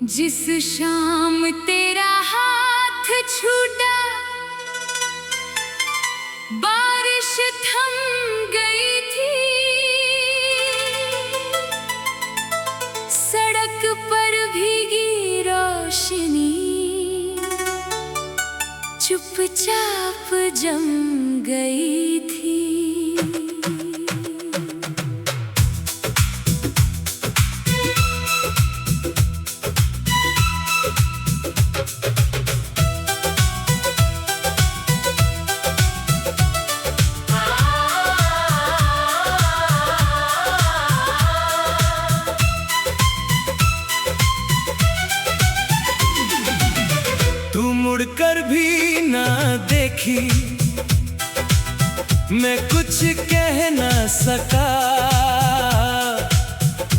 जिस शाम तेरा हाथ छूटा बारिश थम गई थी। सड़क पर भीगी रोशनी चुपचाप जम गई थी। मुड़कर भी ना देखी, मैं कुछ कह ना सका।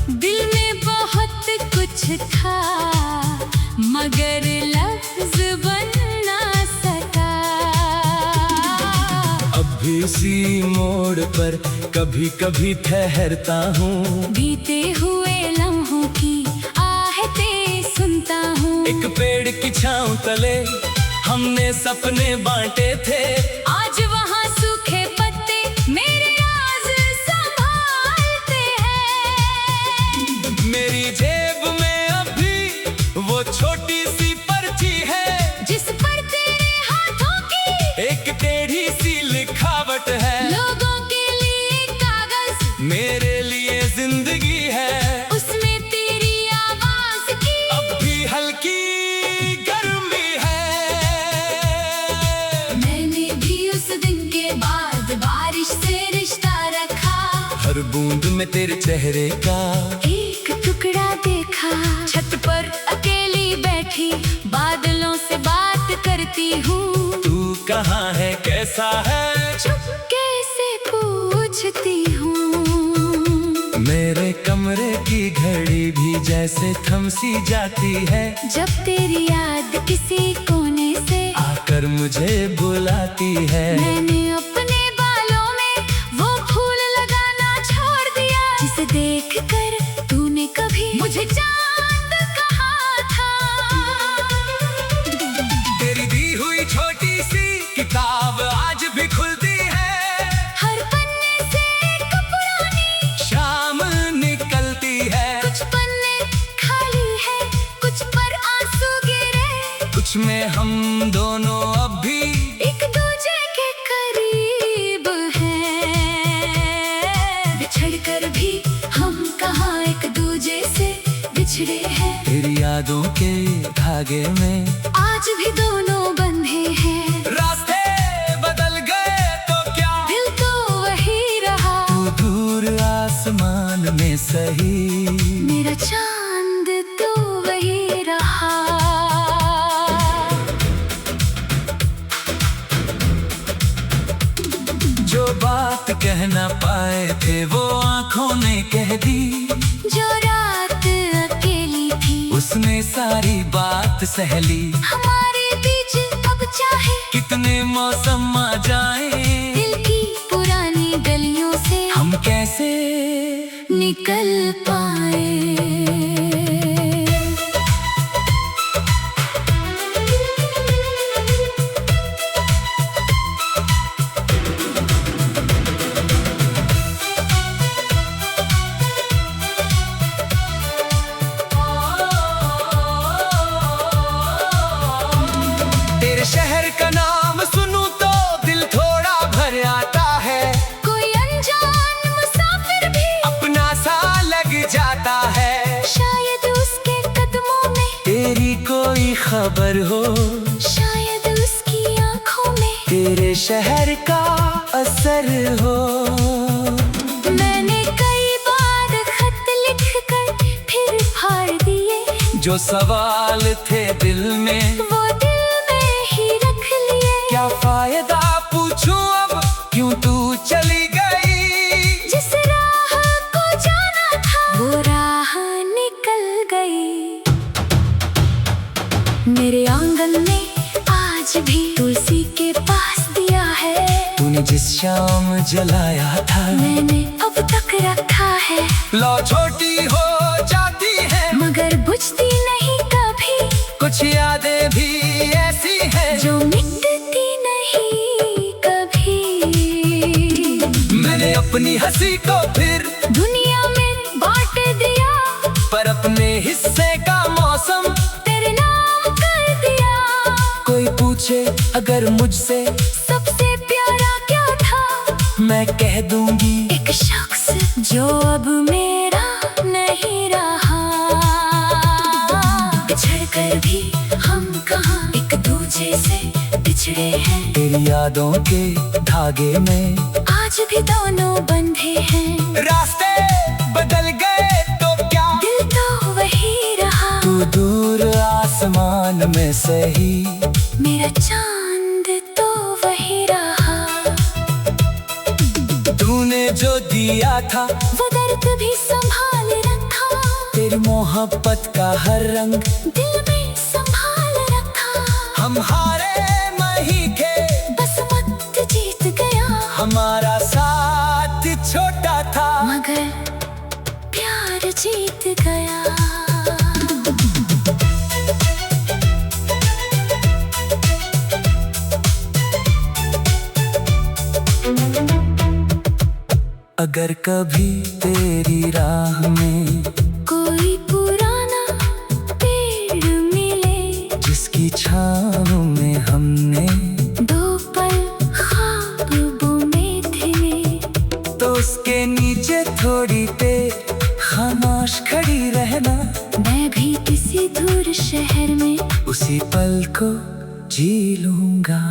दिल में बहुत कुछ था मगर लफ्ज बन ना सका। अब भी इसी मोड़ पर कभी कभी ठहरता हूँ, बीते हुए लम्हों की आहटें सुनता हूँ। एक पेड़ की छांव तले हमने सपने बांटे थे, आज वहाँ सूखे पत्ते मेरे राज संभालते हैं। मेरी जेब में अभी वो छोटी सी पर्ची है, जिस पर तेरे हाथों की एक टेढ़ी सी लिखावट है। लोगों के लिए कागज मेरे लिए जिंदगी है, उसमें तेरी आवाज की अब भी हल्की गर्मी है। मैंने भी उस दिन के बाद बारिश से रिश्ता रखा, हर बूंद में तेरे चेहरे का एक टुकड़ा देखा। छत पर अकेली बैठी बादलों से बात करती हूँ, तू कहाँ है कैसा है चुपके से पूछती हूँ। मेरे कमरे की घड़ी भी जैसे थम सी जाती है, जब तेरी याद किसी कोने से आकर मुझे बुलाती है। मैंने अपने बालों में वो फूल लगाना छोड़ दिया, जिसे देखकर तूने कभी मुझे चांद कहा था। तेरी दी हुई छोटी सी किताब आज भी खुलती है, हर पन्ने से एक पुरानी शाम निकलती है। कुछ पन्ने खाली है, कुछ पर आंसू गिरे, कुछ में हम दोनों अब भी एक दूजे के करीब हैं। बिछड़ कर भी हम कहाँ एक दूजे से बिछड़े हैं। तेरी यादों के धागे में आज भी दोनों बंधे हैं। रास्ते बदल गए तो क्या, दिल तो वही रहा। तू दूर आसमान में सही, मेरा चांद तो वही रहा। जो बात कह ना पाए थे वो आंखों ने कह दी, जो रात अकेली थी उसने सारी बात सह ली। हमारे बीच अब चाहे कितने मौसम आ जाए, दिल की पुरानी गलियों से हम कैसे निकल पाए। तेरे शहर का नाम सुनूं तो दिल थोड़ा भर आता है, कोई अनजान मुसाफिर भी अपना सा लग जाता है। शायद उसके कदमों में तेरी कोई खबर हो, शायद उसकी आंखों में तेरे शहर का असर हो। मैंने कई बार खत लिख कर फिर फाड़ दिए, जो सवाल थे दिल में वो दिल में ही रख लिए। क्या फायदा पूछूं अब क्यों तू चली गई, जिस राह को जाना था वो राह निकल गई। मेरे आंगन में आज भी तुलसी के पास दिया है, तूने जिस शाम जलाया था मैंने अब तक रखा है। लो छोटी हो जाती है मगर बुझती नहीं हंसी को फिर दुनिया में बांट दिया, पर अपने हिस्से का मौसम तेरे नाम कर दिया। कोई पूछे अगर मुझसे सबसे प्यारा क्या था, मैं कह दूंगी एक शख्स जो अब मेरा नहीं रहा। बिछड़ कर भी हम कहाँ एक दूजे से बिछड़े हैं, तेरी यादों के धागे में आज भी दोनों बंधे हैं। रास्ते बदल गए तो क्या, दिल तो वही रहा। तू दूर आसमान में सही, मेरा चांद तो वही रहा। तूने जो दिया था वो दर्द भी संभाल रखा, तेरी मोहब्बत का हर रंग दिल में संभाल रखा। हम हारे नहीं थे, बस वक्त जीत गया, हमारा साथ छोटा था मगर प्यार जीत गया। अगर कभी तेरी राह में कोई पुराना पेड़ मिले, जिसकी छाँव में हमने दो पल ख्वाब बुने थे, तो उसके नीचे थोड़ी देर खामोश खड़ी रहना। मैं भी किसी दूर शहर में उसी पल को जी लूंगा।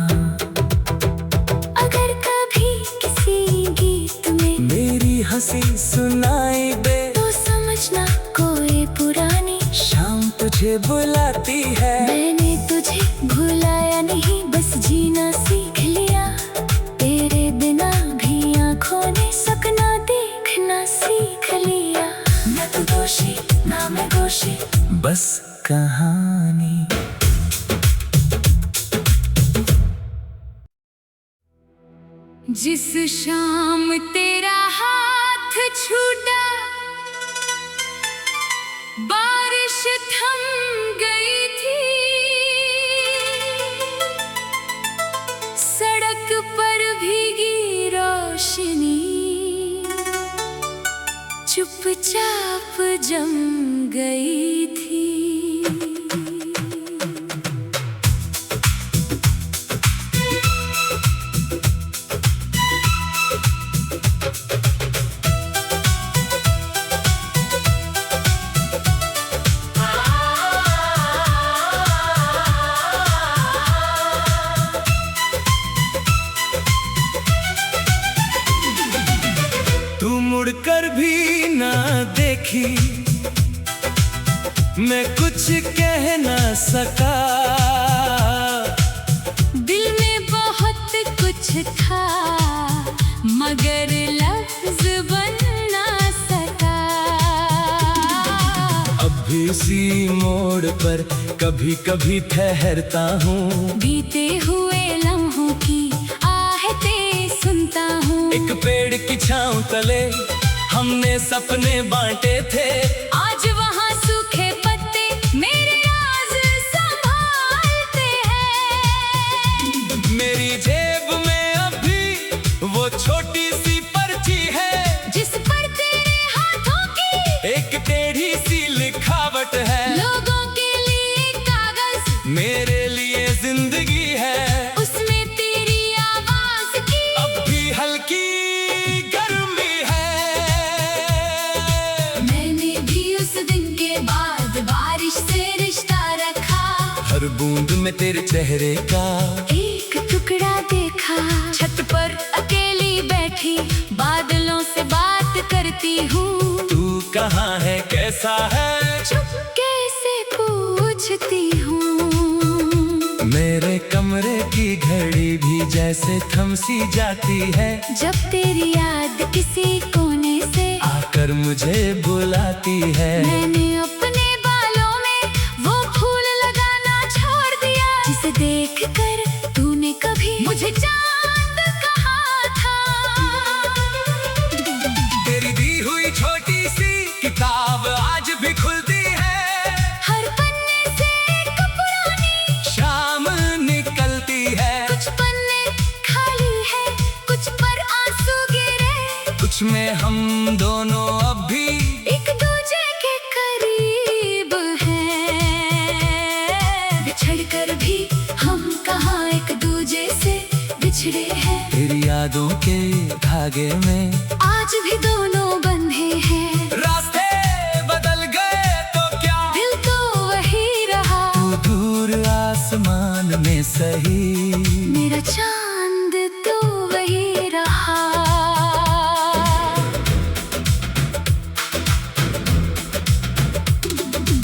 अगर कभी किसी गीत में मेरी हंसी सुनाई दे, तो समझना कोई पुरानी शाम तुझे बुलाती है। मैंने तुझे भुलाया नहीं, बस जीना सीख लिया। तेरे बिना भी आँखों ने सपना देखना सीख लिया। न तू दोषी ना मैं दोषी, बस कहानी। जिस शाम तेरा हाथ छूटा, बारिश थम गई थी। सड़क पर भीगी रोशनी चुपचाप जम गई थी। तू मुड़कर भी ना देखी, मैं कुछ कह ना सका। दिल में बहुत कुछ था, मगर लफ्ज बन ना सका। अब भी उसी मोड़ पर कभी कभी ठहरता हूँ, बीते हुए लम्हों की आहते सुनता हूँ। एक पेड़ की छाँव तले हमने सपने बांटे थे। आज वहाँ सूखे पत्ते मेरे राज संभालते हैं। मेरी जेब में अभी वो छोटी सी पर्ची है, जिस पर तेरे हाथों की एक टेढ़ी सी लिखावट है। लोगों के लिए कागज, मेरे लिए जिंदगी है, उसमें तेरी आवाज की अब भी हल्की गर्मी है। मैंने भी उस दिन के बाद बारिश से रिश्ता रखा। हर बूंद में तेरे चेहरे का एक टुकड़ा देखा, छत पर अकेली बैठी बादलों से बात करती हूँ। तू कहाँ है, कैसा है, चुपके से पूछती हूँ। मेरे कमरे की घड़ी भी जैसे थम सी जाती है, जब तेरी याद किसी कोने से आकर मुझे बुलाती है। मैंने अपने बालों में वो फूल लगाना छोड़ दिया, जिसे देखकर तूने कभी मुझे चांद कहा था। तेरी दी हुई छोटी सी किताब आज भी खुलती है, हर पन्ने से एक पुरानी शाम निकलती है। कुछ पन्ने खाली है, कुछ पर आंसू गिरे, कुछ में बिछड़े हैं। तेरी यादों के धागे में आज भी दोनों बंधे हैं। रास्ते बदल गए तो क्या, दिल तो वही रहा। तू दूर आसमान में सही, मेरा चांद तो वही रहा।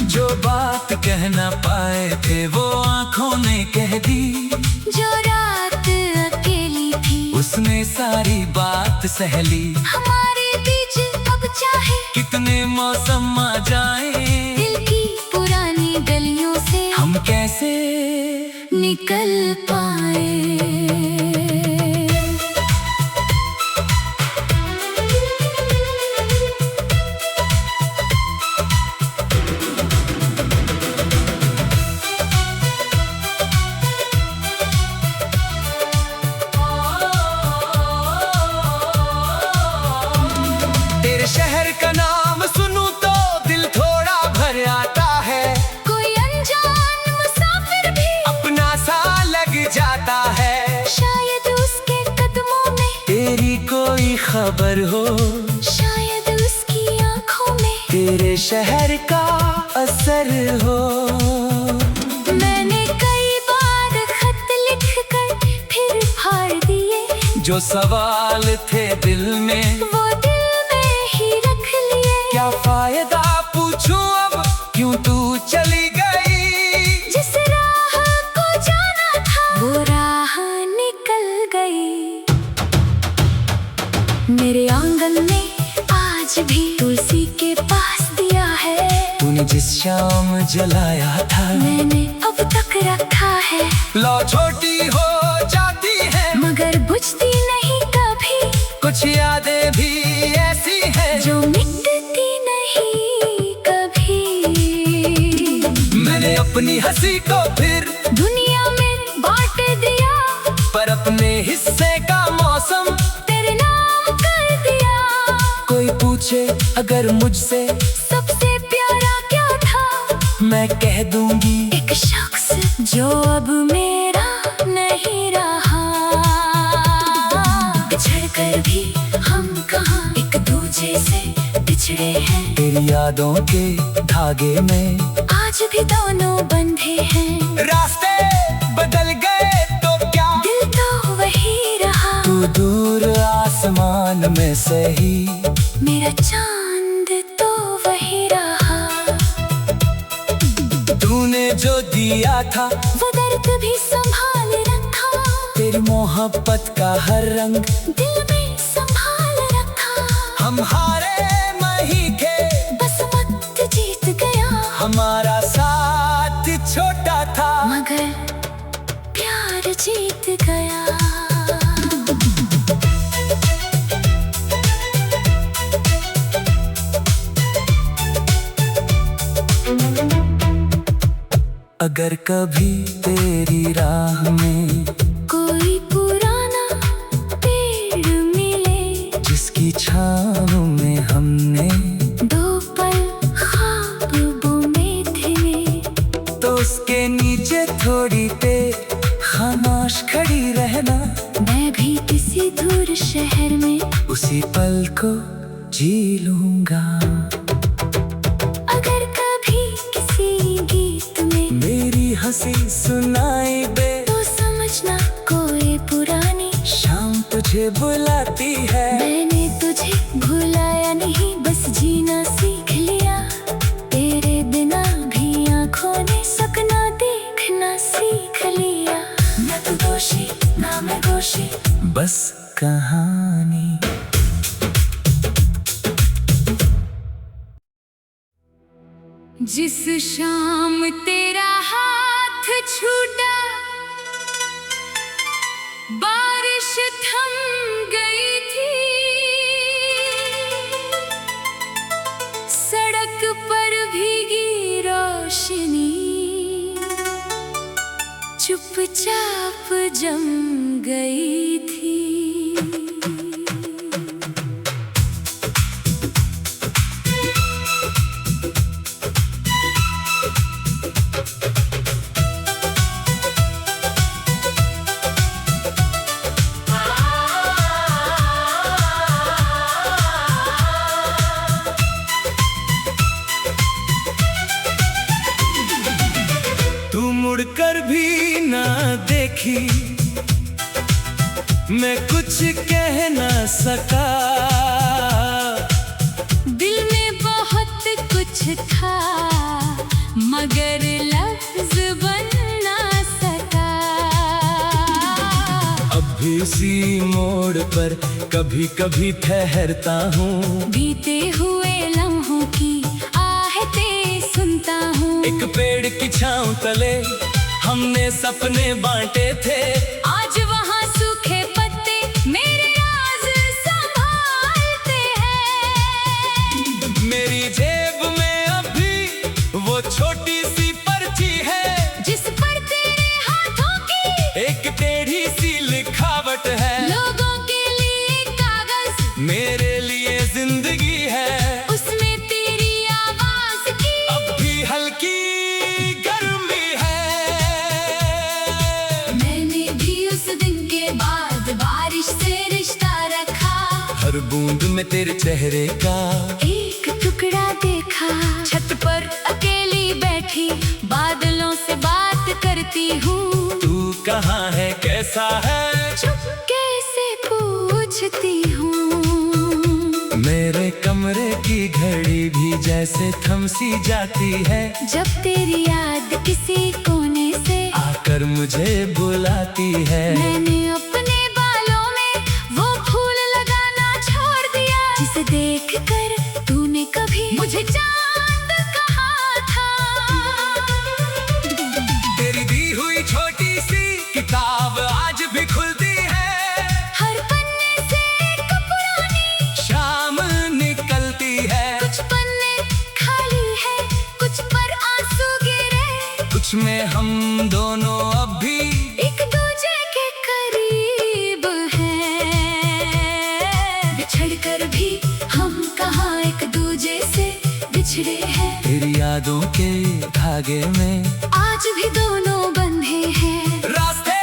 जो बात कह ना पाए थे वो आंखों ने कह दी। जो रात अकेली थी उसने सारी बात सह ली। हमारे बीच अब चाहे कितने मौसम आ जाए, दिल की पुरानी गलियों से हम कैसे निकल पाए। तेरे शहर का नाम सुनूं तो दिल थोड़ा भर आता है। कोई अनजान मुसाफिर भी अपना सा लग जाता है। शायद उसके कदमों में तेरी कोई खबर हो, शायद उसकी आंखों में तेरे शहर का असर हो। मैंने कई बार खत लिख कर फिर फाड़ दिए। जो सवाल थे दिल में वो दिल में ही रख लिए। क्या फायदा पूछूं अब, क्यों तू चली गई। जिस राह को जाना था वो राह निकल गई। मेरे आंगन में आज भी तुलसी के पास दिया है। तूने जिस शाम जलाया था मैंने अब तक रखा है। लौ छोटी हो जाती है मगर बुझती नहीं कभी। कुछ यादें भी ऐसी हैं जो मिटती नहीं कभी। मैंने अपनी हंसी को फिर दुनिया में बांट दिया, पर अपने हिस्से का मौसम तेरे नाम कर दिया। कोई पूछे अगर मुझसे सबसे प्यारा क्या था, मैं कह दूंगी एक शख्स जो अब मेरा नहीं रहा। बिछड़ कर भी हम कहाँ एक दूजे से बिछड़े हैं। तेरी यादों के धागे में आज भी दोनों बंधे हैं। रास्ते बदल गए तो क्या, दिल तो वही रहा। तू दूर आसमान में सही, मेरा चांद तो वही रहा। तूने जो दिया था वो दर्द भी संभाल रखा। तेरी मोहब्बत का हर रंग दिल में संभाल रखा। हम हारे नहीं थे, बस वक्त जीत गया। हमारा साथ छोटा था मगर प्यार जीत गया। अगर कभी तेरी राह में कोई पुराना पेड़ मिले, जिसकी छाँव में हमने दो पल ख्वाब बुने थे, तो उसके नीचे थोड़ी देर खामोश खड़ी रहना। मैं भी किसी दूर शहर में उसी पल को जी लूंगा। अगर कभी किसी गीत में मेरी हंसी सुनाई दे तो समझना कोई पुरानी शाम तुझे बुलाती है। मैंने तुझे भुलाया नहीं, बस जीना सीख लिया। तेरे बिना भी आँखों ने सपना देखना सीख लिया। न तू दोषी ना मैं दोषी, बस कहानी। जिस शाम तेरा हाथ छूटा, बारिश थम गई थी। सड़क पर भीगी रोशनी चुपचाप जम गई थी। मुड़कर भी ना देखी, मैं कुछ कह ना सका। दिल में बहुत कुछ था मगर लफ्ज बन ना सका। अब भी इसी मोड़ पर कभी कभी ठहरता हूँ, बीते हुए लम्हों की आहटें सुनता हूँ। एक पेड़ की छांव तले हमने सपने बांटे थे, आज वहाँ सूखे पत्ते मेरे राज संभालते हैं। मेरी जेब में अभी वो छोटी सी पर्ची है, जिस पर तेरे हाथों की एक टेढ़ी सी लिखावट है। लोगों के लिए कागज, मेरे लिए जिंदगी है, उसमें तेरी आवाज की अब भी हल्की गर्मी है। मैंने भी उस दिन के बाद बारिश से रिश्ता रखा, हर बूंद में तेरे चेहरे का एक टुकड़ा देखा। छत पर अकेली बैठी बादलों से बात करती हूँ, तू कहाँ है कैसा है चुपके से पूछती हूँ। मेरे कमरे की घड़ी भी जैसे थम सी जाती है, जब तेरी याद किसी कोने से आकर मुझे बुलाती है। मैंने अपने बालों में वो फूल लगाना छोड़ दिया, जिसे देख कर तूने कभी मुझे चांद कहा था। तेरी दी हुई छोटी सी किताब आज भी खुलती है, हर पन्ने से एक पुरानी शाम निकलती है। कुछ पन्ने खाली है, कुछ पर आंसू गिरे, कुछ में हम दोनों अब भी एक दूजे के करीब हैं। बिछड़ कर भी हम कहाँ एक दूजे से बिछड़े हैं, तेरी यादों के धागे में आज भी दोनों बंधे हैं। रास्ते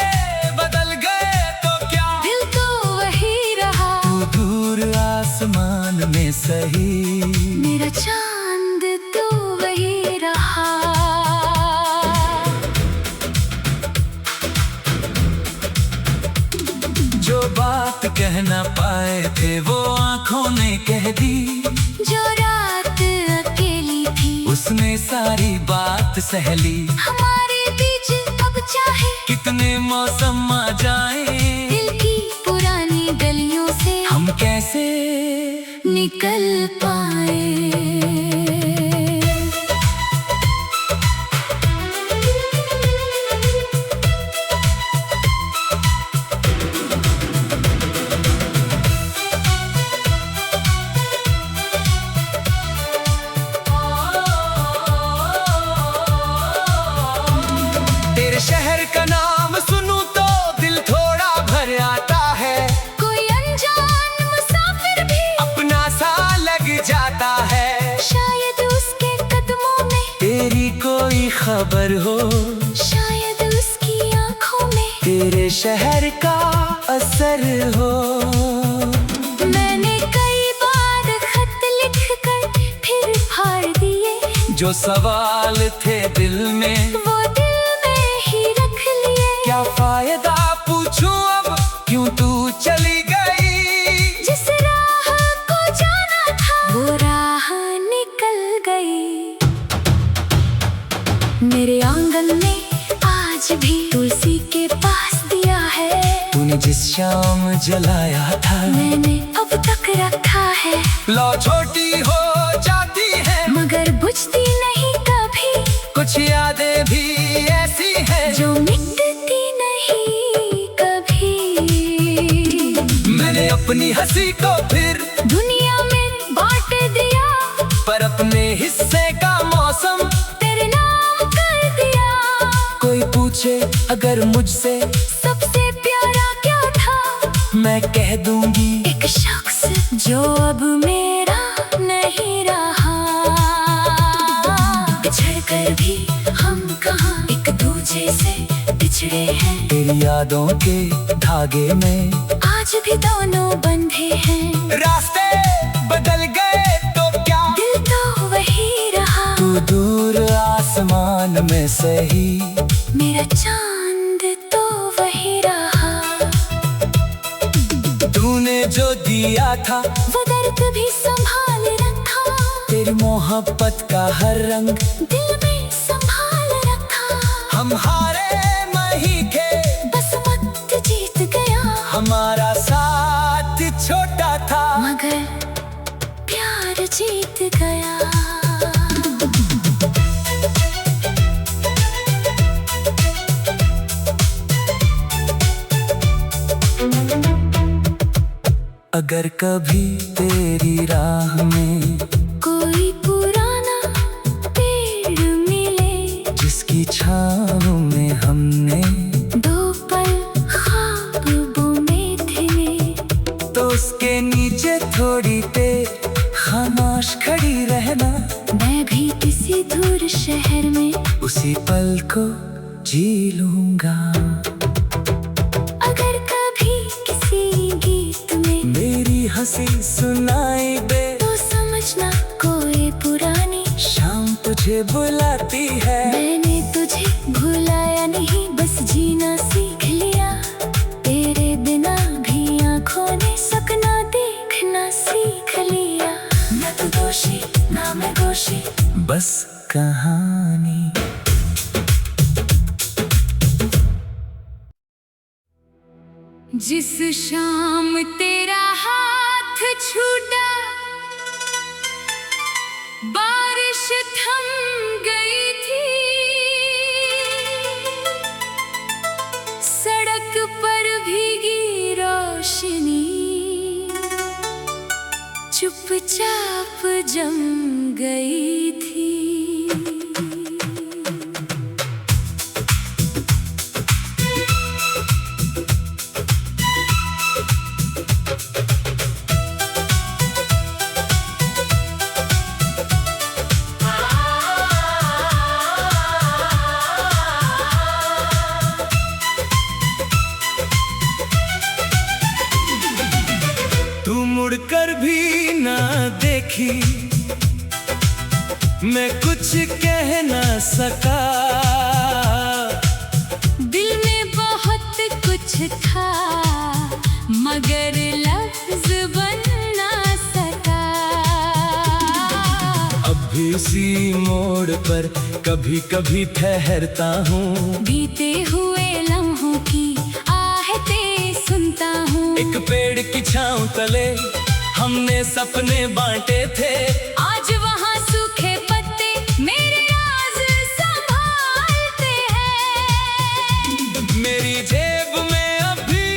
बदल गए तो क्या, दिल तो वही रहा, तू दूर आसमान में सही, मेरा चांद तो वही रहा। जो बात कह ना पाए थे वो आंखों ने कह दी, जो रात अकेली थी उसने सारी बात सह ली। हमारे बीच अब चाहे कितने मौसम आ जाए, दिल की पुरानी गलियों से हम कैसे निकल पाए। तेरे शहर का नाम सुनूं तो दिल थोड़ा भर आता है, कोई अनजान मुसाफिर भी अपना सा लग जाता है। शायद उसके कदमों में तेरी कोई खबर हो, शायद उसकी आंखों में तेरे शहर का असर हो। मैंने कई बार खत लिख कर फिर फाड़ दिए, जो सवाल थे दिल में वो दिल में ही रख लिए। क्या फायदा पूछूं अब क्यों तू चली गई, जिस राह को जाना था वो राह निकल गई। मेरे आंगन में आज भी तुलसी के पास दिया है, तूने जिस शाम जलाया था मैंने अब तक रखा है। लो छोटी हो जाती है मगर बुझती नहीं कभी, कुछ यादें भी ऐसी हैं जो मिटती नहीं कभी। मैंने अपनी हंसी को फिर दुनिया में बांट दिया, पर अपने हिस्से का मौसम तेरे नाम कर दिया। कोई पूछे अगर मुझसे सबसे प्यारा क्या था, मैं कह दूंगी एक शख्स जो अब मेरा नहीं रहा। बिछड़ कर भी हम कहाँ एक दूजे से बिछड़े हैं, तेरी यादों के धागे में आज भी दोनों बंधे हैं। रास्ते बदल गए तो क्या, दिल तो वही रहा, तू दूर आसमान में सही, मेरा चांद तो वही रहा। तूने जो दिया था वो दर्द भी संभाल रखा। तेरी मोहब्बत का हर रंग दिल में संभाल रखा। हम हारे नहीं थे, बस वक्त जीत गया। हमारा साथ छोटा था मगर प्यार जीत गया। अगर कभी तेरी राह में कोई पुराना पेड़ मिले, जिसकी छाँव में हमने दो पल ख्वाब में थे, तो उसके नीचे थोड़ी देर खामोश खड़ी रहना। मैं भी किसी दूर शहर में उसी पल को जी लूंगा। अगर कभी किसी गीत में मेरी हंसी सुनाई दे, तो समझना कोई पुरानी शाम तुझे बुलाती है। मैंने तुझे भुलाया नहीं, बस जीना सीख लिया। तेरे बिना भी आँखों ने सपना देखना सीख लिया। न तू दोषी ना मैं दोषी, बस कहानी। जिस शाम तेरा हाथ छूटा, बारिश थम गई थी। सड़क पर भीगी रोशनी चुपचाप जम गई थी। मुड़कर भी ना देखी, मैं कुछ कह ना सका। दिल में बहुत कुछ था, मगर लफ्ज बन ना सका। अब भी उसी मोड़ पर कभी कभी ठहरता हूँ। बीते हुए लम्हों की आहटें सुनता हूँ। एक पेड़ की छाँव तले हमने सपने बांटे थे। आज वहाँ सूखे पत्ते मेरे राज संभालते हैं। मेरी जेब में अभी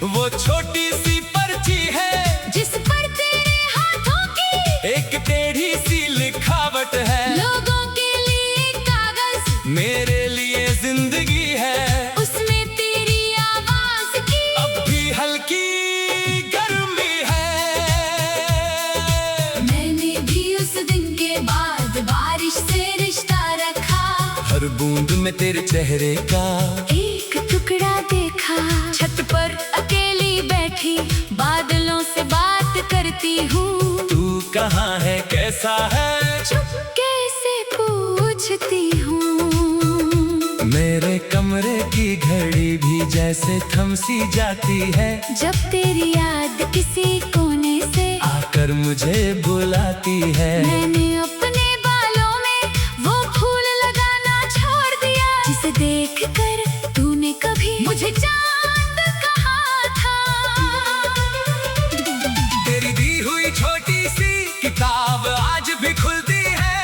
वो छोटी सी पर्ची है, जिस पर तेरे हाथों की एक टेढ़ी सी लिखावट है। लोगों के लिए कागज, मेरे लिए जिंदगी है। उसमें तेरी आवाज की अब भी हल्की गर्मी है। मैंने भी उस दिन के बाद बारिश से रिश्ता रखा। हर बूंद में तेरे चेहरे का एक टुकड़ा देखा। छत पर अकेली बैठी बादलों से बात करती हूँ। तू कहाँ है, कैसा है, चुपके से पूछती हूँ। मेरे कमरे की घड़ी भी जैसे थम सी जाती है। जब तेरी याद किसी कोने से आकर मुझे बुलाती है। मैंने अपने बालों में वो फूल लगाना छोड़ दिया, जिसे देखकर तूने कभी मुझे चांद कहा था। तेरी दी हुई छोटी सी किताब आज भी खुलती है।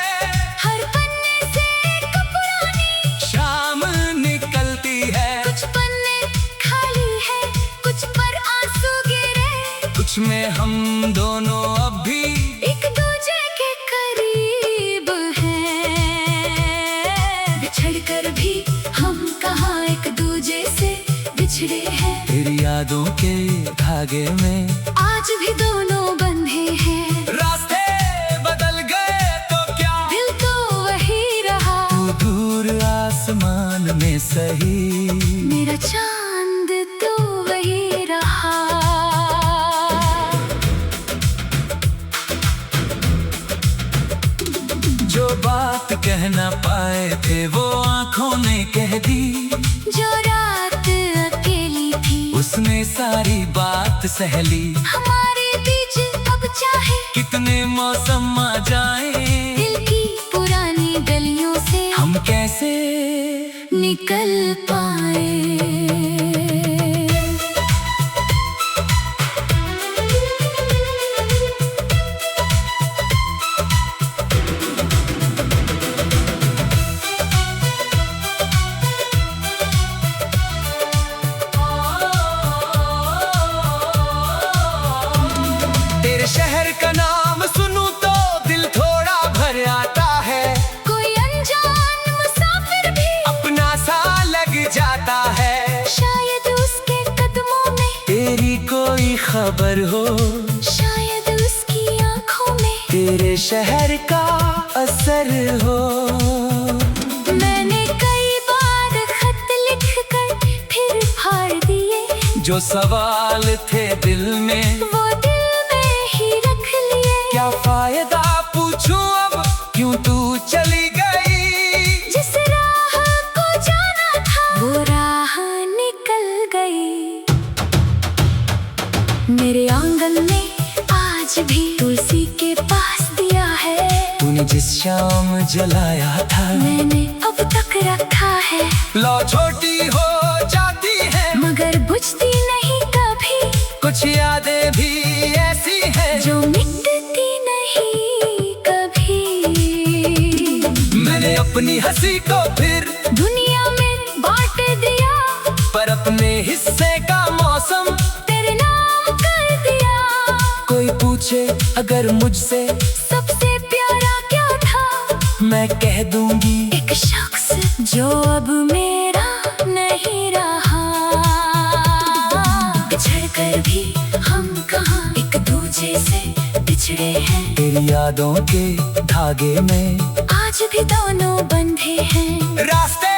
हर पन्ने से एक पुरानी शाम निकलती है। कुछ पन्ने खाली है, कुछ पर आंसू गिरे। कुछ में हम दोनों अब भी एक दूजे के करीब हैं। बिछड़ कर भी हम कहाँ एक दूजे से बिछड़े हैं। तेरी यादों के धागे में आज भी दोनों बंधे हैं। रास्ते बदल गए तो क्या, दिल तो वही रहा। तू दूर आसमान में सही, मेरा चांद तो वही रहा। जो बात कह कह ना पाए थे वो आंखों ने कह दी। जो रात अकेली थी उसने सारी बात सह ली। हमारे बीच अब चाहे कितने मौसम आ जाए, दिल की पुरानी गलियों से हम कैसे निकल पाए। तेरे शहर का नाम सुनूं तो दिल थोड़ा भर आता है। कोई अनजान मुसाफिर भी अपना सा लग जाता है। शायद उसके कदमों में तेरी कोई खबर हो, शायद उसकी आंखों में तेरे शहर का असर हो। मैंने कई बार खत लिख कर फिर फाड़ दिए। जो सवाल थे दिल में वो दिल में ही रख लिए। क्या फायदा पूछूं अब, क्यों तू चली गई। जिस राह को जाना था वो राह निकल गई। मेरे आंगन में आज भी तुलसी के पास दिया है। तूने जिस शाम जलाया था मैंने अब तक रखा है। लो छोटी हो जाती है मगर बुझती नहीं कभी। कुछ यादें भी ऐसी हैं जो मिटती नहीं कभी। मैंने अपनी हंसी को फिर दुनिया में बांट दिया, पर अपने हिस्से का मौसम तेरे नाम कर दिया। कोई पूछे अगर मुझसे सबसे प्यारा क्या था, मैं कह दूंगी एक शख्स जो अब मेरा नहीं रहा। बिछड़ कर भी हम कहाँ एक दूजे से बिछड़े हैं। तेरी यादों के धागे में आज भी दोनों बंधे हैं। रास्ते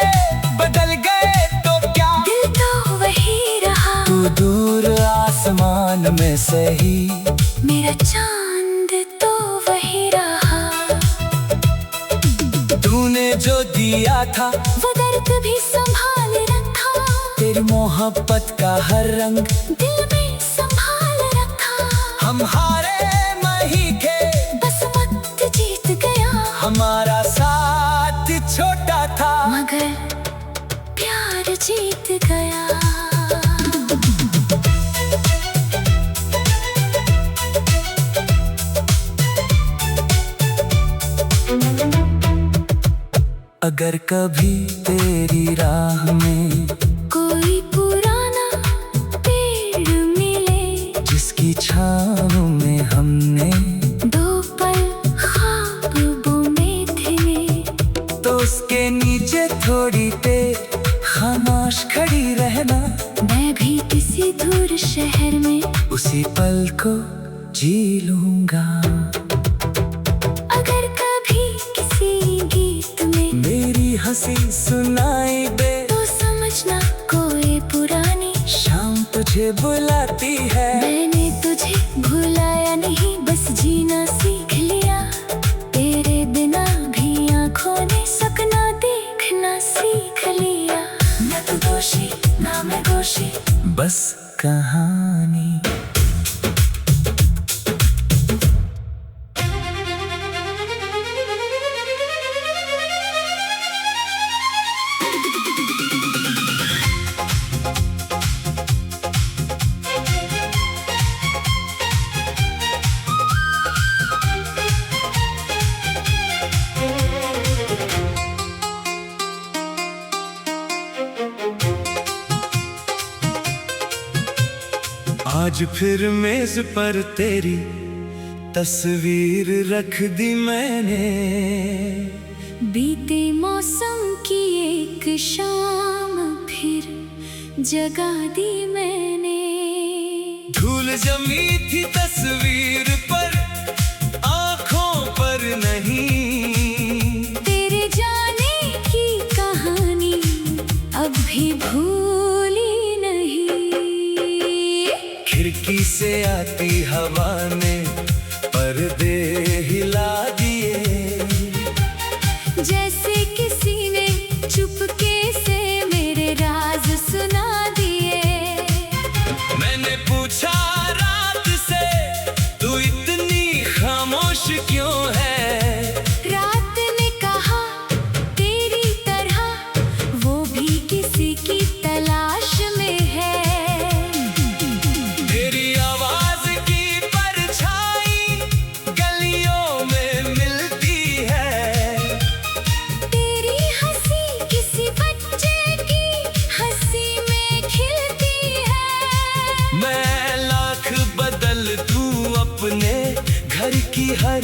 बदल गए तो क्या, दिल तो वही रहा। तू दूर आसमान में सही, मेरा चांद तो वही रहा। तूने जो दिया था वो दर्द भी संभाल रखा। तेरी मोहब्बत का हर रंग दिल में संभाल रखा। हम हारे नहीं थे, बस वक्त जीत गया। हमारा साथ छोटा था मगर प्यार जीत गया। अगर कभी तेरी राह में कोई पुराना पेड़ मिले, जिसकी छाँव में हमने दो पल ख्वाब बुने थे, तो उसके नीचे थोड़ी देर खामोश खड़ी रहना। मैं भी किसी दूर शहर में उसी पल को जी लूंगा। अगर कभी किसी गीत में मेरी हंसी सुनाई दे तो समझना कोई पुरानी शाम तुझे बुलाती है। मैंने तुझे भुलाया नहीं, बस जीना सीख लिया। तेरे बिना भी आँखों ने सपना देखना सीख लिया। न तू दोषी ना मैं दोषी, बस कहानी। आज फिर मेज पर तेरी तस्वीर रख दी मैंने। बीते मौसम की एक शाम फिर जगा दी मैंने। धूल जमी थी तस्वीर पर, आंखों पर नहीं। तेरे जाने की कहानी अब भी भूली नहीं। खिड़की से आती हवा ने पर्दे हिला दिए। जैसे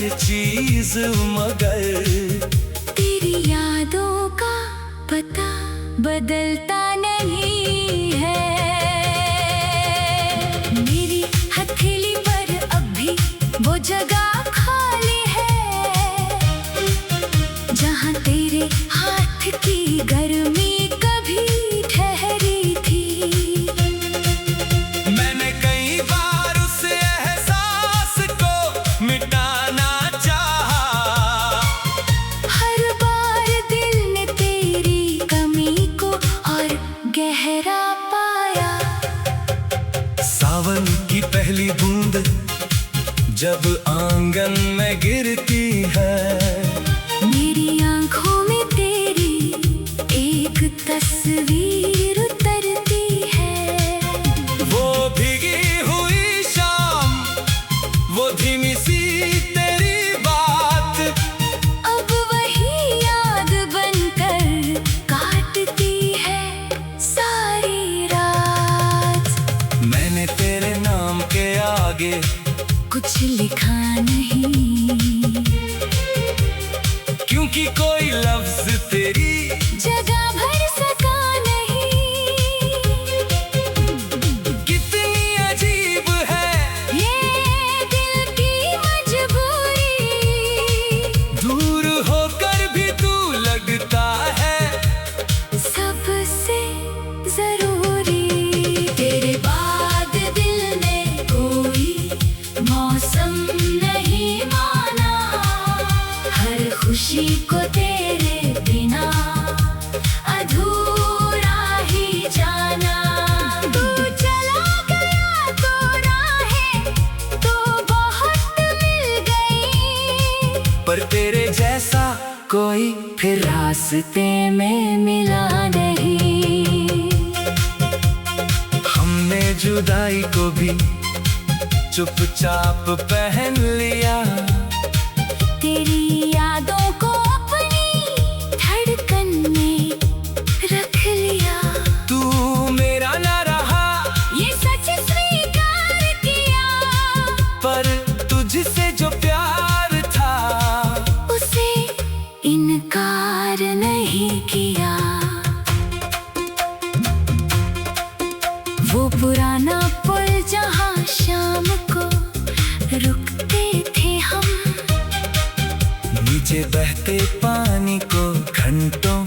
हर चीज, मगर तेरी यादों का पता बदलता नहीं है। मेरी हथेली पर अब भी वो जगह खाली है, जहाँ तेरे हाथ की गर्मी कभी ठहरी थी। मैंने कई बार उस एहसास को मिटाना चाहा, हर बार दिल ने तेरी कमी को और गहरा पाया। सावन की पहली बूंद जब आंगन में गिरती है, मेरी आंखों में तेरी एक तस्वीर उतरती है। वो भीगी हुई शाम, वो धीमी सी तेरी बात, अब वही याद बनकर काटती है सारी रात। मैंने तेरे नाम के आगे कुछ लिखा नहीं, क्योंकि कोई लफ्ज तेरी जगह भर सका नहीं। कितनी अजीब है ये दिल की मजबूरी, दूर होकर भी तू लगता है सबसे जरूरी। तेरे बाद दिल ने कोई मौसम नहीं माना, हर खुशी को तेरे बिना अधूरा ही जाना। तू चला गया तो राहें तो बहुत मिल गई, पर तेरे जैसा कोई फिर रास्ते में मिला नहीं। हमने जुदाई को भी चुपचाप पहन लिया, तेरी यादों को अपनी धड़कन में रख लिया। तू मेरा ना रहा ये सच स्वीकार किया, पर तुझसे जो प्यार था उसे इनकार नहीं किया। वो पुराना पुल जहाँ शाम को रुकते थे हम, नीचे बहते पानी को घंटों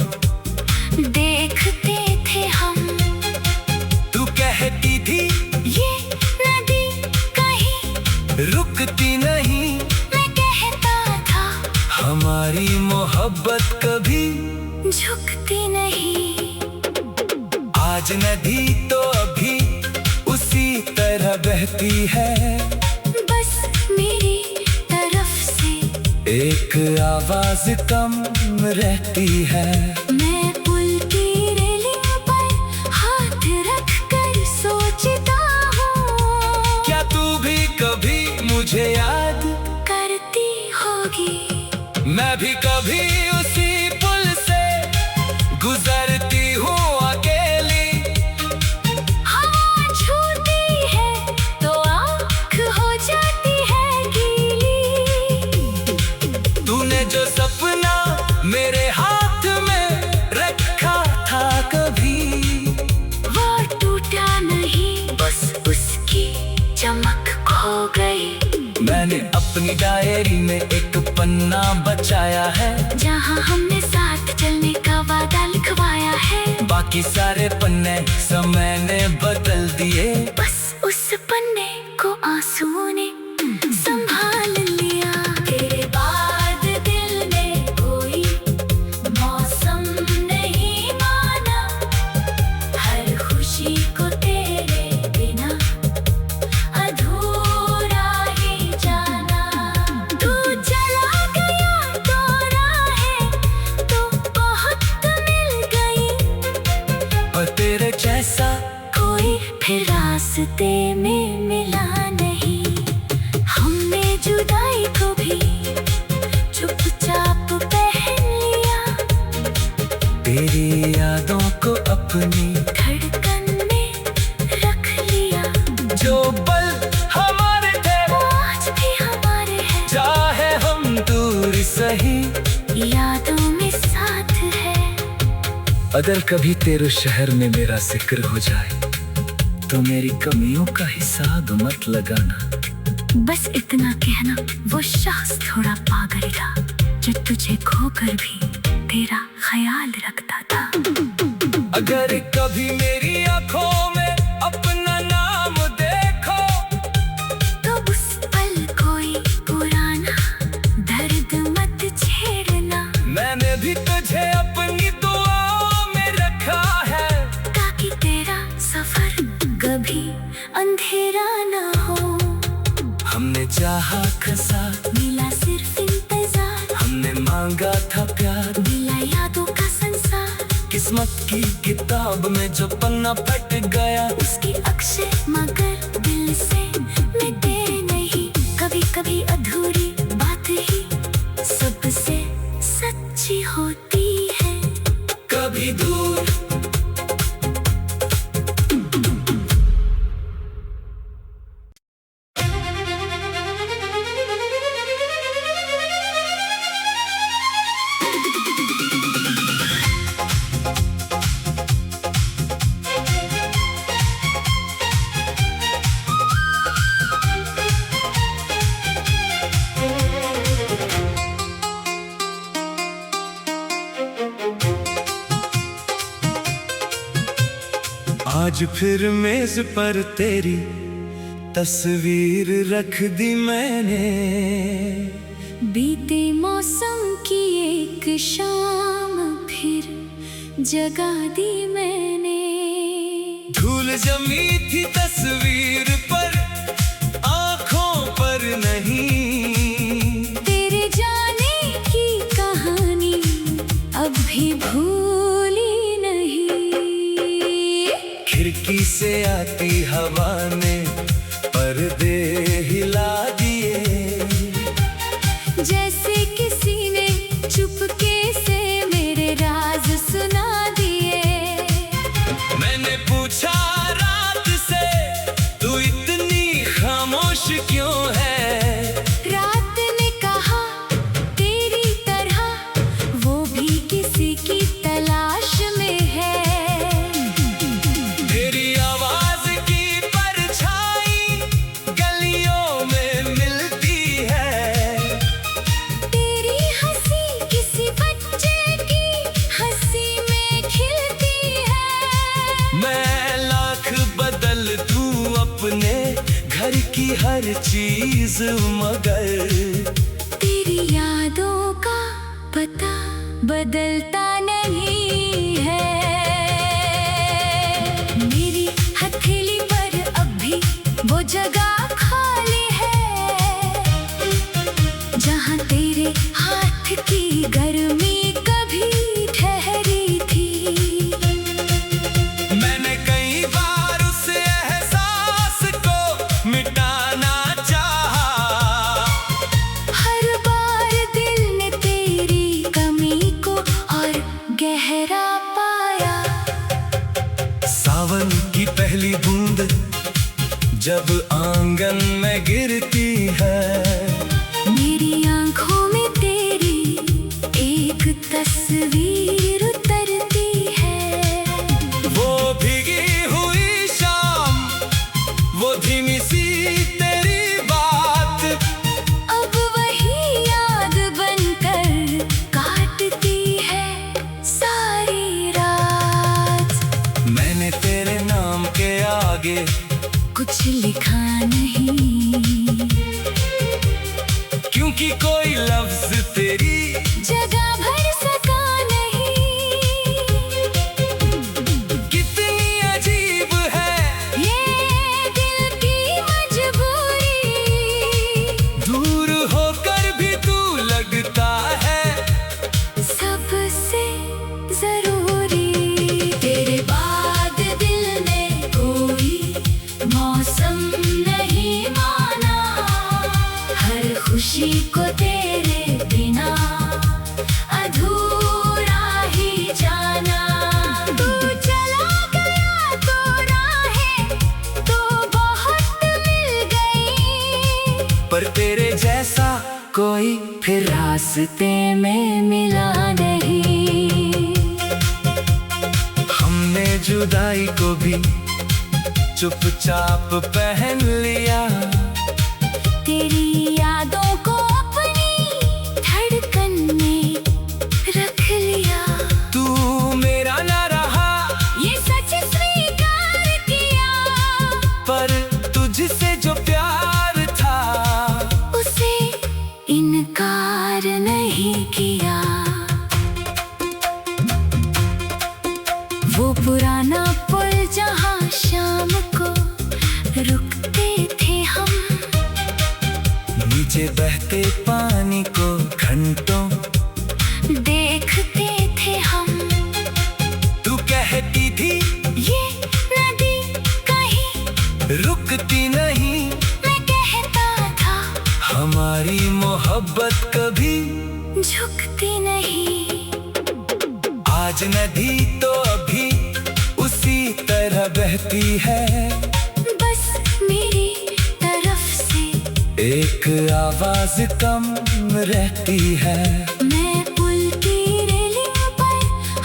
देखते थे हम। तू कहती थी ये नदी कहीं रुकती नहीं, मैं कहता था हमारी मोहब्बत कभी झुकती नहीं। आज नदी तो अभी उसी तरह बहती है, बस मेरी तरफ से एक आवाज कम रहती है। मैं पुल की रेलिंग पर हाथ रख कर सोचता हूँ, क्या तू भी कभी मुझे याद करती होगी। मैं भी कभी उसी पुल से गुजरती हूँ अकेली, हवा छूती है तो आँख हो जाती है गीली। तूने जो सपना मेरे हाथ में रखा था कभी, वो टूटा नहीं, बस उसकी चमक खो गई। मैंने अपनी डायरी में एक पन्ना बचाया है, जहाँ हमने साथ चलने का वादा लिखवाया है। बाकी सारे पन्ने समय ने बदल दिए, बस उस पन्ने को आंसू ने संभाल लिया। तेरे बाद दिल ने कोई मौसम नहीं माना, हर खुशी को तेरे बिना अधूरा ही जाना। तू चला गया तो राहें तो बहुत मिल गई, और तेरे जैसा कोई फिर रास्ते में मिला नहीं। हमने जुदाई को भी चुपचाप पहन लिया, तेरी यादों को अपनी धड़कन में रख लिया। जो पल हमारे थे वो आज भी हमारे हैं, चाहे हम अगर कभी तेरे शहर में मेरा जिक्र हो जाए तो मेरी कमियों का हिसाब मत लगाना। बस इतना कहना, वो शख्स थोड़ा पागल था जो तुझे खोकर भी तेरा ख्याल रखता था। अगर कभी मेरी आंखों में अपना नाम देखो तो उस पल कोई पुराना दर्द मत छेड़ना। मैंने भी तुझे अपनी दुआओं में रखा है, ताकि तेरा सफर कभी अंधेरा ना हो। हमने चाहा खसा, मिला सिर्फ इंतजार। हमने मांगा था प्यार, मिला यादों का संसार। किस्मत की किताब में जो पन्ना फट गया उसकी अक्षर मगर दिल से मिटे नहीं। कभी कभी अधूरी बात ही सबसे सच्ची होती है। कभी दूर आज फिर मेज पर तेरी तस्वीर रख दी मैंने। बीते मौसम की एक शाम फिर जगा दी मैंने। धूल जमी थी तस्वीर पर, आंखों पर नहीं। तेरे जाने की कहानी अब भी भूली नहीं। खिड़की से आती हवा ने पर्दे हिला दिए, जैसे किसी ने चुपके से मेरे राज सुना दिए। मैंने पूछा रात से तू इतनी खामोश क्यों है। रात ने कहा तेरी तरह वो भी किसी की तलाश में है। तेरी आवाज की परछाई गलियों में मिलती है। तेरी हंसी किसी बच्चे की हंसी में खिलती है। मैं लाख बदल दूं अपने घर की हर चीज, मगर तेरी यादों का पता बदलता नहीं है। मेरी हथेली पर अब भी वो जगह खाली है, जहाँ तेरे हाथ की गर्मी कभी ठहरी थी। मैंने कई बार उस एहसास को मिटाना चाहा। हर बार दिल ने तेरी कमी को और गहरा पाया। सावन की पहली बूंद जब आंगन में गिरती है, मेरी आंखों में तेरी एक तस्वीर उतरती है। वो भीगी हुई शाम, वो धीमी सी तेरी बात, अब वही याद बनकर काटती है सारी रात। मैंने तेरे नाम के आगे कुछ लिखा नहीं, क्योंकि कोई लफ्ज तेरी जगह भर सका नहीं। कितनी अजीब है ये दिल की मजबूरी, दूर होकर भी तू लगता है सबसे जरूरी। तेरे बाद दिल ने कोई मौसम नहीं माना। हर खुशी को तेरे बिना अधूरा ही जाना। तू चला गया तो राहें तो बहुत मिल गई, पर तेरे जैसा कोई फिर रास्ते में मिला नहीं। जुदाई को भी चुपचाप पहन लिया। तेरी यादों को अपनी धड़कन में रख लिया। तू मेरा ना रहा ये सच स्वीकार किया, पर तुझसे जो प्यार था उसे इनकार नहीं किया। वो पुराना पल जहाँ शाम को रुकते थे हम, नीचे बहते पानी को घंटों देखते थे हम। तू कहती थी ये नदी कहीं रुकती नहीं, मैं कहता था हमारी मोहब्बत कभी झुकती नहीं। आज नदी तो अभी उसी तरह बहती है, बस मेरी तरफ से एक आवाज कम रहती है। मैं पुल की रेलिंग पर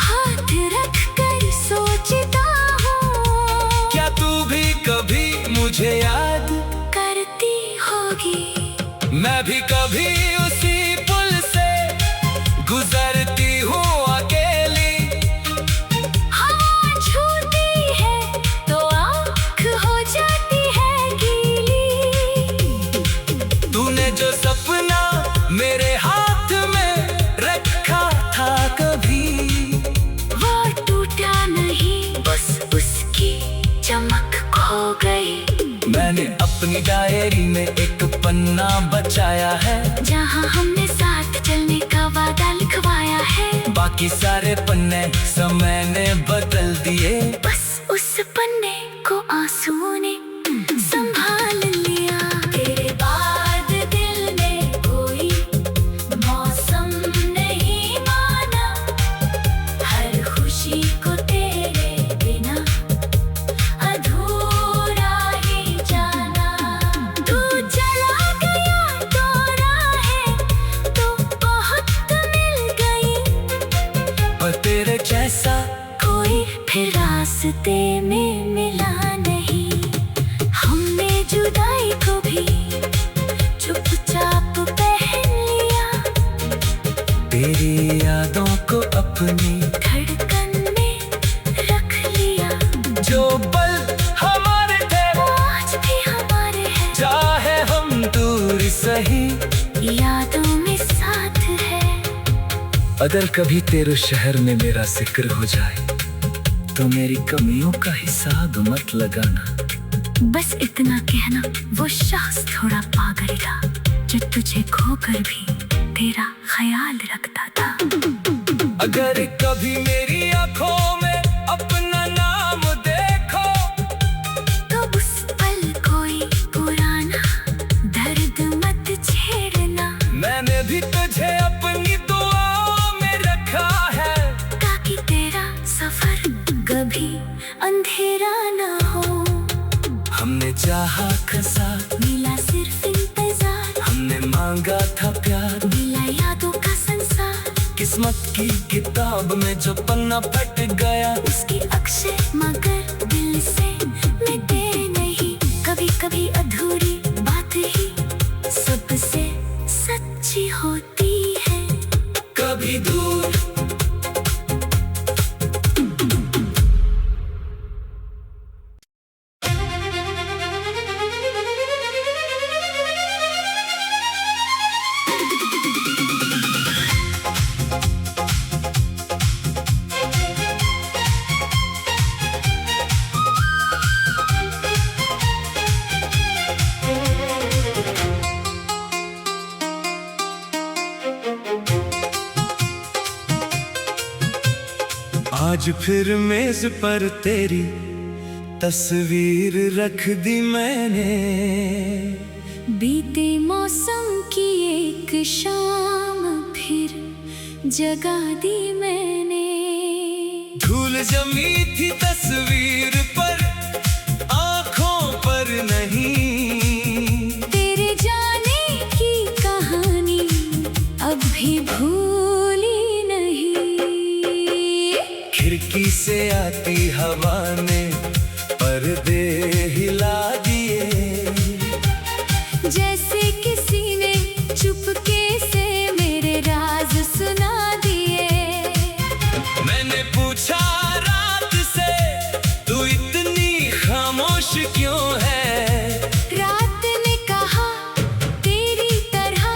हाथ रख कर सोचता हूँ, क्या तू भी कभी मुझे याद करती होगी। मैं भी कभी उसी पुल से गुजरती हूँ अकेली। हवा छूती है तो आँख हो जाती है गीली। तूने जो सपना मेरे हाथ में रखा था कभी, वो टूटा नहीं, बस उसकी चमक खो गई। मैंने अपनी डायरी में एक पन्ना बचाया है, जहाँ हमने साथ चलने का वादा लिखवाया है। बाकी सारे पन्ने समय ने बदल दिए। बस उस पन्ने को आंसुओं ने संभाल लिया। तेरे बाद दिल ने कोई मौसम नहीं माना, हर खुशी को तेरे बिना अधूरा ही जाना। तू चला गया तो राहें तो बहुत मिल गई, पर तेरे जैसा कोई फिर रास्ते में मिला नहीं। हमने जुदाई को भी चुपचाप पहन लिया, तेरी यादों को अपनी धड़कन में रख लिया। जो पल हमारे थे वो आज भी हमारे हैं, चाहे हम दूर सही। यादों में साथ है। अगर कभी तेरे शहर में मेरा जिक्र हो जाए तो मेरी कमियों का हिसाब मत लगाना। बस इतना कहना, वो शख्स थोड़ा पागल था जो तुझे खोकर भी तेरा ख्याल रखता था। अगर कभी मेरी आंखों में अपना नाम देखो तो उस पल कोई पुराना दर्द मत छेड़ना। मैंने भी तुझे अपनी दुआओं में रखा है, ताकि तेरा सफर कभी अंधेरा ना हो। हमने चाहा खसा, मिला सिर्फ इंतजार, हमने मांगा था प्यार, मिला यादों का संसार। किस्मत की किताब में जो पन्ना फट गया, उसकी अक्षर मगर दिल से मिटे नहीं। कभी कभी अधूरी बात ही सबसे सच्ची होती है। कभी दूर आज फिर मेज पर तेरी तस्वीर रख दी मैंने। बीते मौसम की एक शाम फिर जगा दी मैंने। धूल जमी थी तस्वीर पर, आंखों पर नहीं। तेरे जाने की कहानी अब भी भूली नहीं। खिड़की से आती हवा ने पर्दे हिला दिए। जैसे किसी ने चुपके से मेरे राज सुना दिए। मैंने पूछा रात से तू इतनी खामोश क्यों है? रात ने कहा तेरी तरह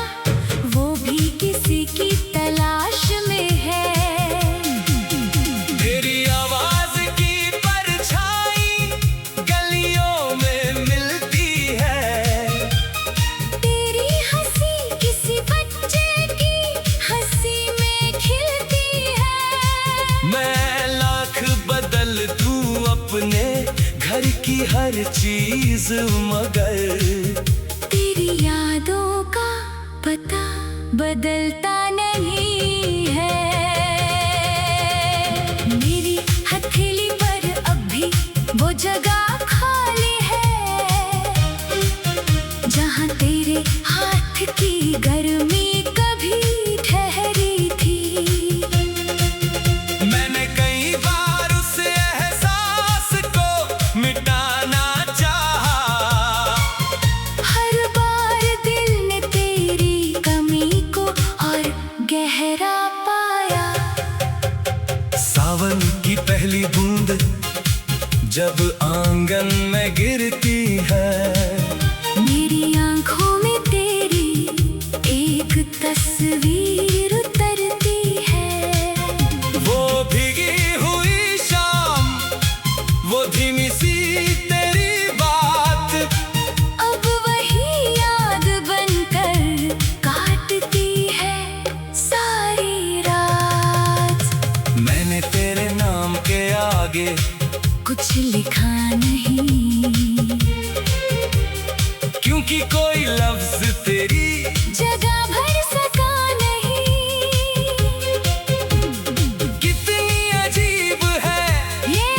वो भी किसी की तलाश में है। तेरी आवाज की परछाई गलियों में मिलती है। तेरी हंसी किसी बच्चे की हंसी में खिलती है। मैं लाख बदल दूं अपने घर की हर चीज मगर तेरी यादों का पता बदलता नहीं है। मेरी हथेली पर अब भी वो जगह खाली है जहाँ तेरे हाथ की गर्मी कभी ठहरी थी। मैंने कई बार उस एहसास को मिटाना चाहा। हर बार दिल ने तेरी कमी को और गहरा पाया। सावन की पहली बूंद जब आंगन में गिरती है। मेरी आंखों में तेरी एक तस्वीर उतरती है। वो भीगी हुई शाम, वो धीमी सी तेरी बात अब वही याद बनकर काटती है सारी रात। मैंने तेरे नाम के आगे कुछ लिखा नहीं क्योंकि कोई लफ्ज तेरी जगह भर सका नहीं। कितनी अजीब है ये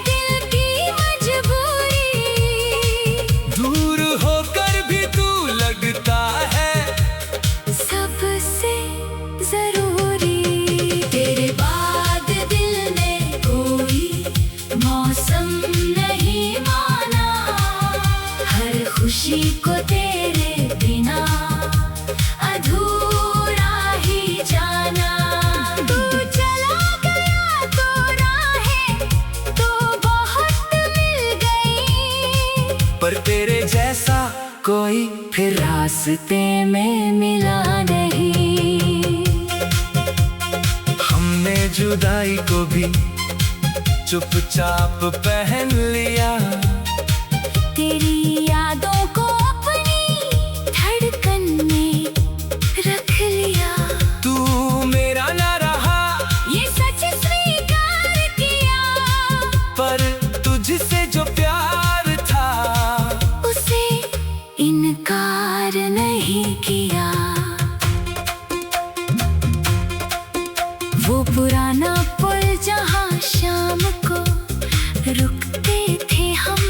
दिल की मजबूरी। दूर होकर भी तू लगता है सबसे जरूरी। तेरे बाद दिल ने कोई मौसम नहीं माना। हर खुशी को तेरे बिना अधूरा ही जाना। तू चला गया तो राहें तो बहुत मिल गई। पर तेरे जैसा कोई फिर रास्ते में मिला नहीं। हमने जुदाई को भी चुपचाप पहन लिया। तेरी यादों को अपनी धड़कन में रख लिया। तू मेरा ना रहा ये सच स्वीकार किया। पर तुझसे जो प्यार था उसे इनकार नहीं किया। वो पुराना पुल जहाँ शाम को रुकते थे हम।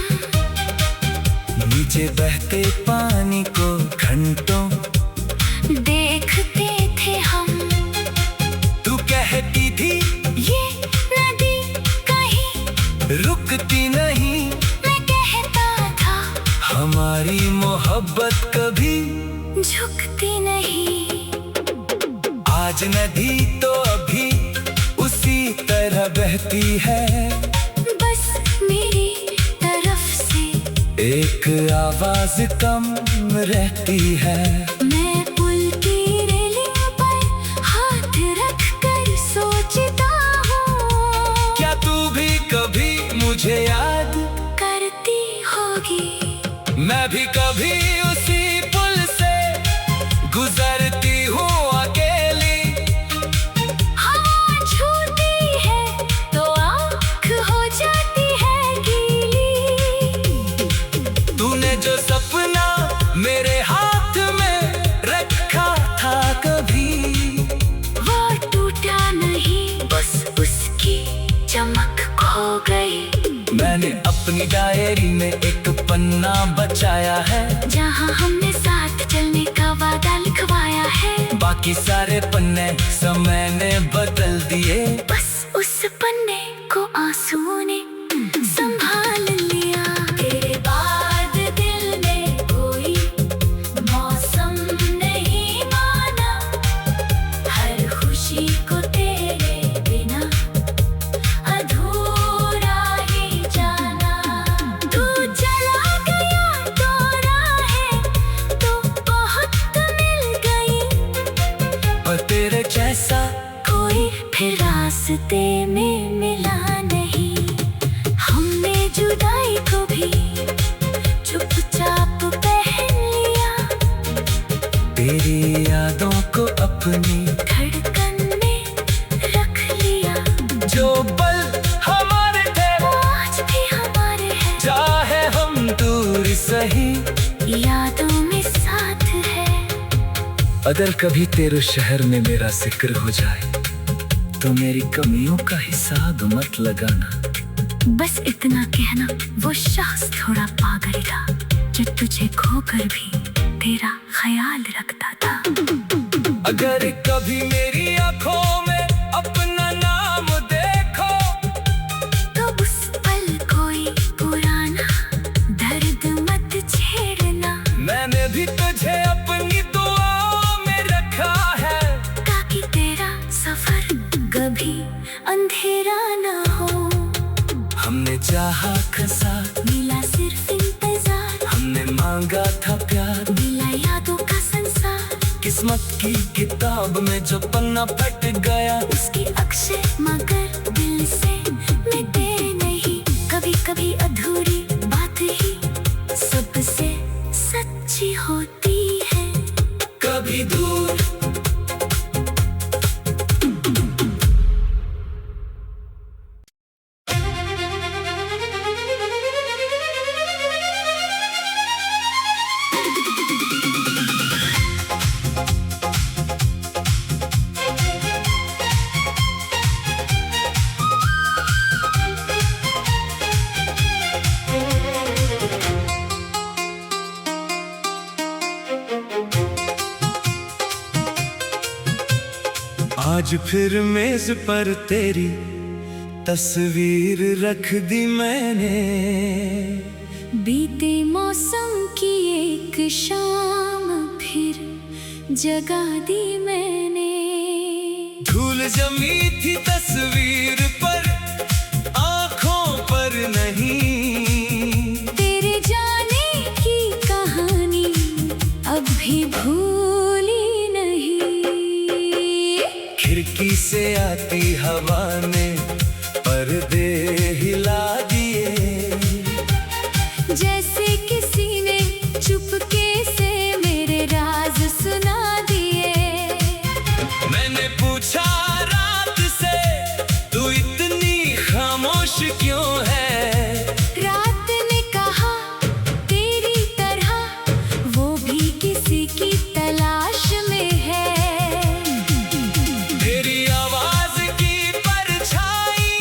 नीचे बहते पानी को घंटों देखते थे हम। तू कहती थी ये नदी कहीं रुकती नहीं। मैं कहता था हमारी मोहब्बत कभी झुकती नहीं। आज नदी तो अभी उसी तरह बहती है। बस मेरी तरफ से एक आवाज कम रहती है। मैं पुल की रेलिंग पर हाथ रख कर सोचता हूँ क्या तू भी कभी मुझे याद करती होगी। मैं भी कभी उसी पुल से गुजरती हूँ अकेली। हवा छूती है तो आँख हो जाती है गीली। तूने जो सपना मेरे हाथ में रखा था कभी वो टूटा नहीं, बस उसकी चमक खो गई। मैंने अपनी डायरी में एक पन्ना बचाया है जहाँ हमने साथ चलने का वादा लिखवाया है। बाकी सारे पन्ने समय ने बदल दिए। बस उस पन्ने यादों में साथ है। अगर कभी तेरे शहर में मेरा जिक्र हो जाए तो मेरी कमियों का हिसाब मत लगाना। बस इतना कहना, वो शख्स थोड़ा पागल था जो तुझे खोकर भी तेरा ख्याल रखता था। अगर कभी मेरी आंखों में अपना नाम देखो तो उस पल कोई पुराना दर्द मत छेड़ना। मैंने भी तुझे अपनी दुआओं में रखा है, ताकि तेरा सफर कभी अंधेरा ना हो। हमने चाहा खसा, मिला सिर्फ इंतजार। हमने मांगा था प्यार, मिला यादों का संसार। किस्मत की किताब में जो पन्ना फट गया उसकी अक्षर मगर दिल से मिटे नहीं। कभी कभी अधूरी बात ही सबसे सच्ची होती है। कभी दूर आज फिर मेज पर तेरी तस्वीर रख दी मैंने। बीते मौसम की एक शाम फिर जगा दी मैंने। धूल जमी थी तस्वीर पर, आंखों पर नहीं। तेरे जाने की कहानी अब भी भूली नहीं। खिड़की से आती हवा ने पर्दे हिला दिए, जैसे किसी ने चुपके से मेरे राज सुना दिए। मैंने पूछा रात से तू इतनी खामोश क्यों है। रात ने कहा तेरी तरह वो भी किसी की तलाश में है। तेरी आवाज की परछाई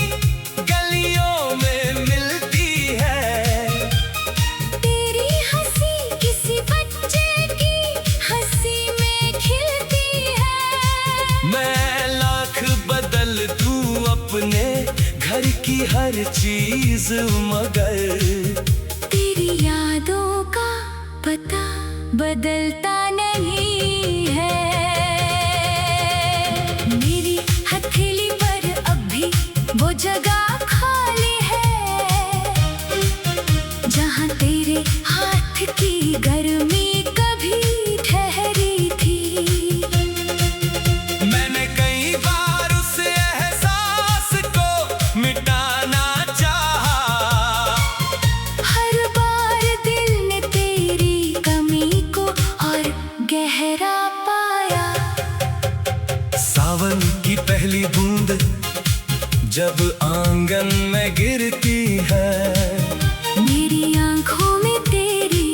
गलियों में मिलती है। तेरी हंसी किसी बच्चे की हंसी में खिलती है। मैं लाख बदल दूं अपने घर की हर चीज, मगर तेरी यादों का पता बदलता नहीं है। मेरी हथेली पर अब भी वो जगह खाली है, जहाँ तेरे हाथ की गर्मी कभी ठहरी थी। मैंने कई बार उस एहसास को मिटाना चाहा। हर बार दिल ने तेरी कमी को और गहरा पाया। सावन की पहली बूंद जब आंगन में गिरती है, मेरी आंखों में तेरी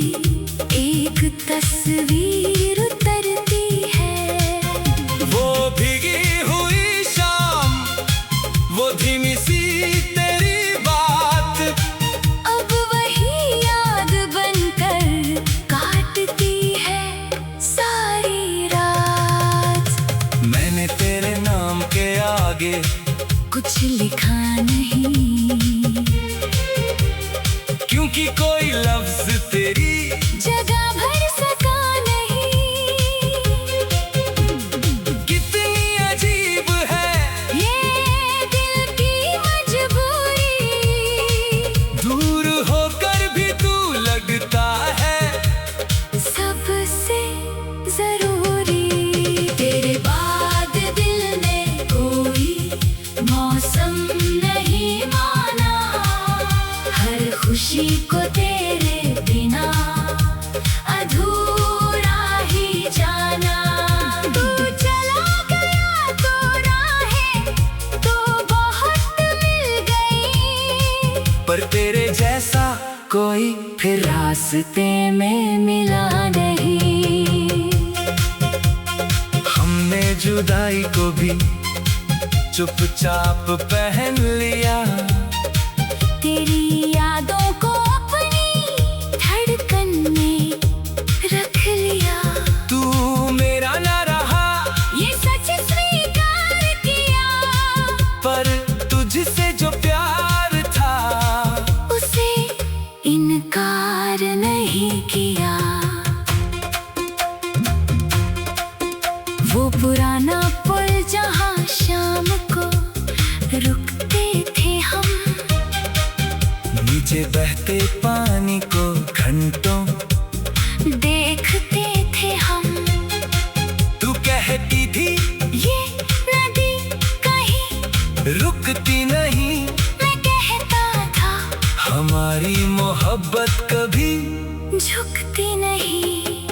एक तस्वीर उतरती है। वो भीगी हुई शाम, वो धीमी सी तेरी बात, अब वही याद बनकर काटती है सारी रात। मैंने तेरे नाम के आगे कुछ लिखा नहीं, क्योंकि कोई लफ्ज तेरी जगह भर सका नहीं। कितनी अजीब है ये दिल की मजबूरी। दूर होकर भी तू लगता है सबसे जरूरी। तेरे बाद दिल ने कोई मौसम नहीं माना। हर खुशी को तेरे बिना अधूरा ही जाना। तू चला गया तो राहें तो बहुत मिल गई, पर तेरे जैसा कोई फिर रास्ते में मिला नहीं। हमने जुदाई को भी चुपचाप पहन लिया। तेरी यादों को अपनी धड़कन में रख लिया। तू मेरा ना रहा ये सच स्वीकार किया, पर तुझसे जो प्यार था उसे इनकार नहीं किया। वो पुराना पुल जहाँ शाम को रुकते थे हम, नीचे बहते पानी को घंटों देखते थे हम। तू कहती थी ये नदी कहीं रुकती नहीं, मैं कहता था हमारी मोहब्बत कभी झुकती नहीं।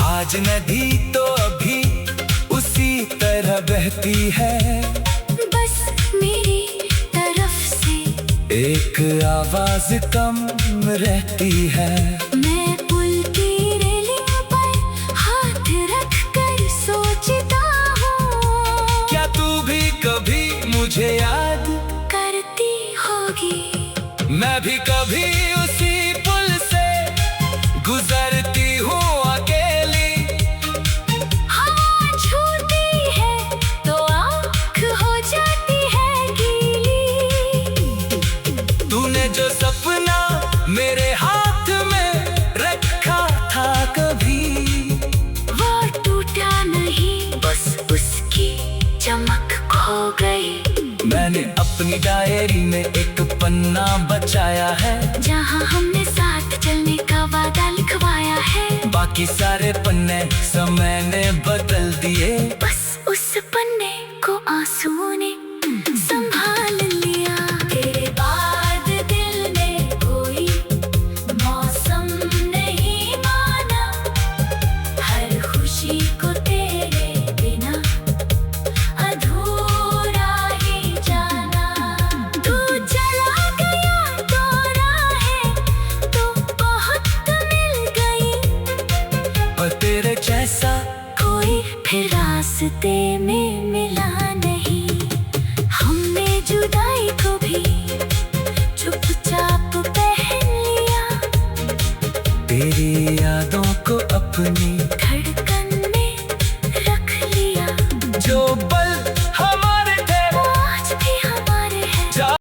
आज नदी तो अभी उसी तरह बहती है, बस मेरी तरफ से एक आवाज कम रहती है। मैं पुल की रेलिंग पर हाथ रख कर सोचता हूँ, क्या तू भी कभी मुझे याद करती होगी। मैं भी कभी उसी पुल से गुजरती हूँ अकेली। हवा छूती है तो आँख हो जाती है गीली। तूने जो सपना मेरे हाथ में रखा था कभी, वो टूटा नहीं, बस उसकी चमक खो गई। मैंने अपनी डायरी में एक पन्ना बचाया है, जहाँ हमने साथ चलने का वादा लिखवाया है। बाकी सारे पन्ने समय ने बदल दिए। बस उस पन्ने को आंसुओं ने संभाल लिया। तेरे बाद दिल ने कोई मौसम नहीं माना, हर खुशी को तेरे बिना अधूरा ही जाना। तू चला गया तो राहें तो बहुत मिल गई, पर तेरे जैसा कोई फिर रास्ते में